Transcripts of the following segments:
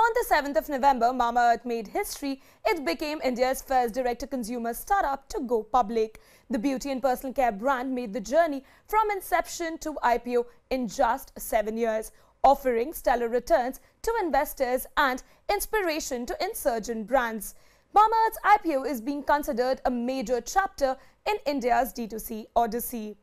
On the 7th of November, Mamaearth made history. It became India's first direct-to-consumer startup to go public. The beauty and personal care brand made the journey from inception to IPO in just 7 years, offering stellar returns to investors and inspiration to insurgent brands. Mamaearth's IPO is being considered a major chapter in India's D2C odyssey.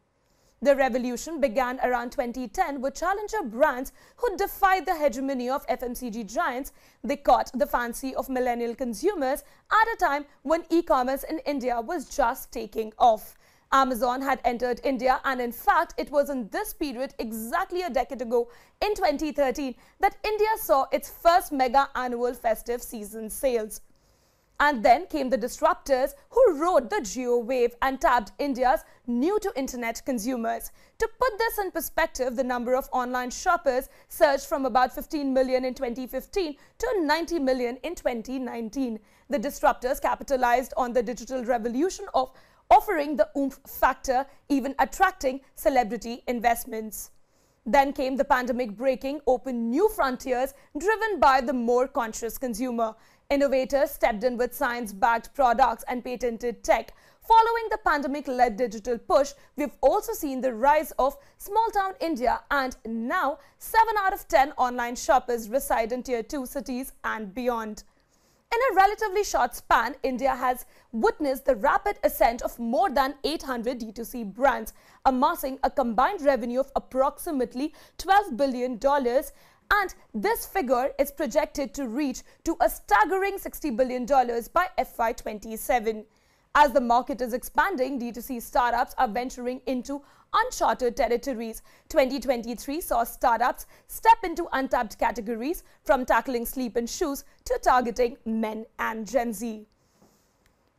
The revolution began around 2010 with challenger brands who defied the hegemony of FMCG giants. They caught the fancy of millennial consumers at a time when e-commerce in India was just taking off. Amazon had entered India, and in fact, it was in this period exactly a decade ago, in 2013, that India saw its first mega annual festive season sales. And then came the disruptors who rode the Geo wave and tapped India's new-to-internet consumers. To put this in perspective, the number of online shoppers surged from about 15 million in 2015 to 90 million in 2019. The disruptors capitalized on the digital revolution of offering the oomph factor, even attracting celebrity investments. Then came the pandemic, breaking open new frontiers driven by the more conscious consumer. Innovators stepped in with science-backed products and patented tech. Following the pandemic-led digital push, we've also seen the rise of small-town India, and now 7 out of 10 online shoppers reside in Tier 2 cities and beyond. In a relatively short span, India has witnessed the rapid ascent of more than 800 D2C brands, amassing a combined revenue of approximately $12 billion, and this figure is projected to reach to a staggering $60 billion by FY27. As the market is expanding, D2C startups are venturing into uncharted territories. 2023 saw startups step into untapped categories, from tackling sleep and shoes to targeting men and Gen Z.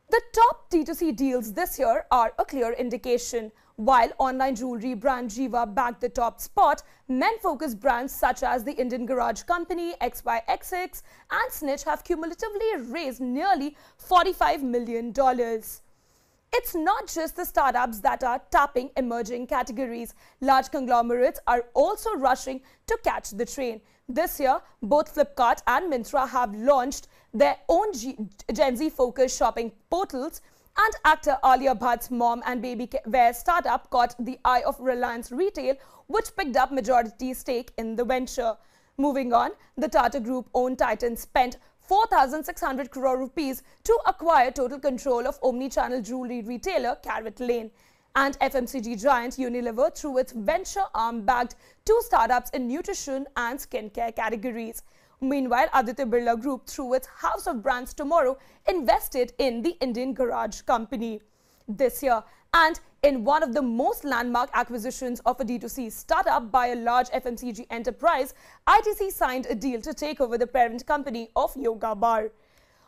The top D2C deals this year are a clear indication. While online jewelry brand Jiva bagged the top spot, men-focused brands such as the Indian Garage Company, XYXX and Snitch have cumulatively raised nearly $45 million. It's not just the startups that are tapping emerging categories. Large conglomerates are also rushing to catch the train. This year, both Flipkart and Myntra have launched their own Gen Z-focused shopping portals, and actor Alia Bhatt's mom and baby wear startup caught the eye of Reliance Retail, which picked up majority stake in the venture. Moving on, the Tata Group-owned Titan spent 4,600 crore rupees to acquire total control of omni-channel jewelry retailer Carrot Lane. And FMCG giant Unilever, through its venture arm, bagged 2 startups in nutrition and skincare categories. Meanwhile, Aditya Birla Group, through its House of Brands Tomorrow, invested in the Indian Garage Company this year. And in one of the most landmark acquisitions of a D2C startup by a large FMCG enterprise, ITC signed a deal to take over the parent company of Yoga Bar.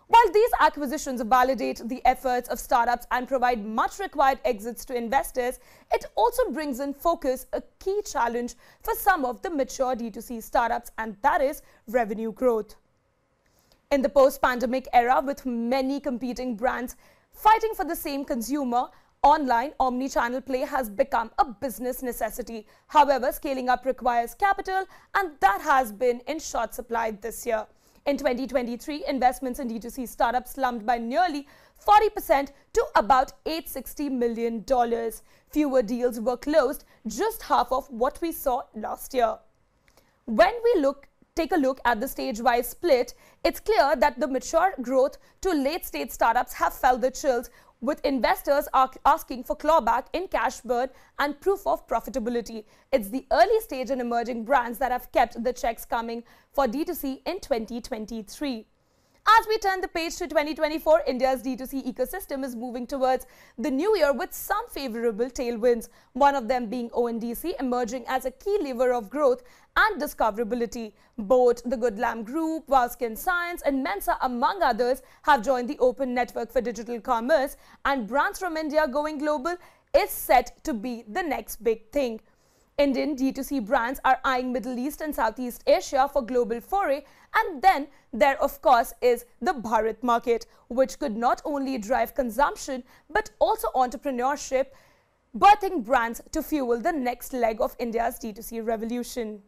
While these acquisitions validate the efforts of startups and provide much required exits to investors, it also brings in focus a key challenge for some of the mature D2C startups, and that is revenue growth. In the post-pandemic era, with many competing brands fighting for the same consumer, online omni-channel play has become a business necessity. However, scaling up requires capital, and that has been in short supply this year. In 2023, investments in D2C startups slumped by nearly 40% to about $860 million. Fewer deals were closed, just half of what we saw last year. When we take a look at the stage-wise split, it's clear that the mature growth to late-stage startups have felt the chills, with investors asking for clawback in cash burn and proof of profitability. It's the early stage and emerging brands that have kept the checks coming for D2C in 2023. As we turn the page to 2024, India's D2C ecosystem is moving towards the new year with some favorable tailwinds, one of them being ONDC emerging as a key lever of growth and discoverability. Both the Goodlam Group, Wowskin Science and Mensa, among others, have joined the Open Network for Digital Commerce, and brands from India going global is set to be the next big thing. Indian D2C brands are eyeing Middle East and Southeast Asia for global foray, and then there of course is the Bharat market, which could not only drive consumption but also entrepreneurship, birthing brands to fuel the next leg of India's D2C revolution.